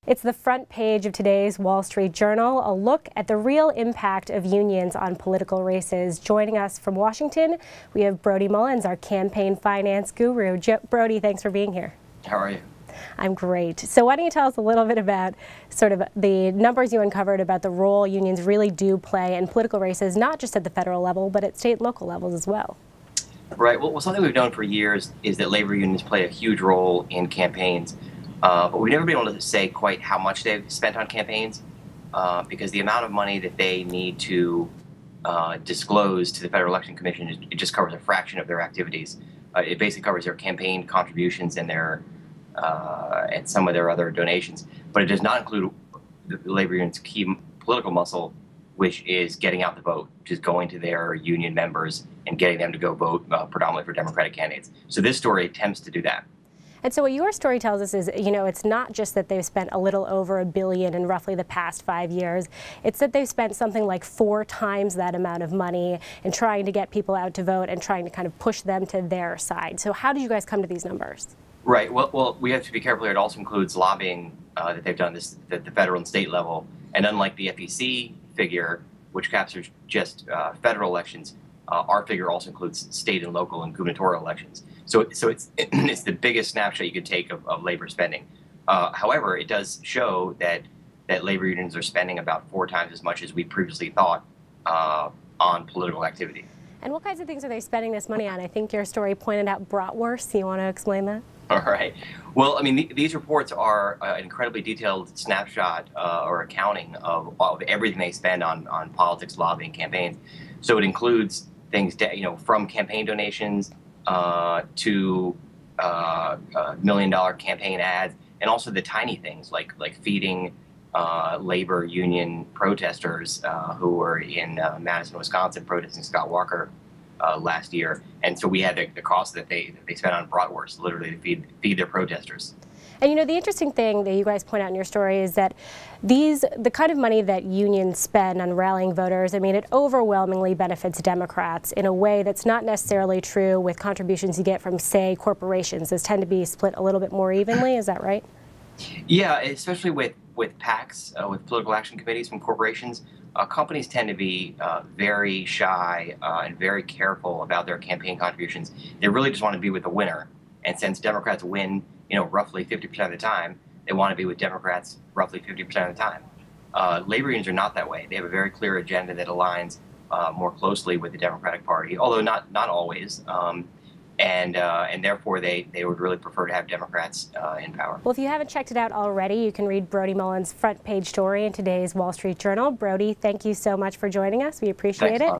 It's the front page of today's Wall Street Journal, a look at the real impact of unions on political races. Joining us from Washington, we have Brody Mullins, our campaign finance guru. Brody, thanks for being here. How are you? I'm great. So why don't you tell us a little bit about sort of the numbers you uncovered about the role unions really do play in political races, not just at the federal level, but at state and local levels as well. Right. Well, something we've known for years is that labor unions play a huge role in campaigns. But we've never been able to say quite how much they've spent on campaigns because the amount of money that they need to disclose to the Federal Election Commission, it just covers a fraction of their activities. It basically covers their campaign contributions and and some of their other donations, but it does not include the labor union's key political muscle, which is getting out the vote, which is going to their union members and getting them to go vote predominantly for Democratic candidates. So this story attempts to do that. And so what your story tells us is, it's not just that they've spent a little over $1 billion in roughly the past 5 years. It's that they've spent something like 4 times that amount of money in trying to get people out to vote and trying to kind of push them to their side. So how did you guys come to these numbers? Right. Well, we have to be careful here. It also includes lobbying that they've done this at the federal and state level. And unlike the FEC figure, which captures just federal elections, our figure also includes state and local and gubernatorial elections. So it's the biggest snapshot you could take of labor spending. However, it does show that labor unions are spending about 4 times as much as we previously thought on political activity. And what kinds of things are they spending this money on? I think your story pointed out bratwurst. You want to explain that? All right. Well, I mean, these reports are an incredibly detailed snapshot or accounting of everything they spend on politics, lobbying, campaigns. So it includes things, from campaign donations to $1 million campaign ads, and also the tiny things like feeding labor union protesters who were in Madison, Wisconsin, protesting Scott Walker last year. And so we had the cost that they spent on bratwurst, literally to feed their protesters. And the interesting thing that you guys point out in your story is that the kind of money that unions spend on rallying voters, it overwhelmingly benefits Democrats in a way that's not necessarily true with contributions you get from, say, corporations. Those tend to be split a little bit more evenly. Is that right? Yeah, especially with PACs, with political action committees from corporations. Companies tend to be very shy and very careful about their campaign contributions. They really just want to be with the winner. And since Democrats win, roughly 50% of the time, they want to be with Democrats roughly 50% of the time. Labor unions are not that way. They have a very clear agenda that aligns more closely with the Democratic Party, although not always. And therefore, they would really prefer to have Democrats in power. Well, if you haven't checked it out already, you can read Brody Mullins' front page story in today's Wall Street Journal. Brody, thank you so much for joining us. We appreciate it.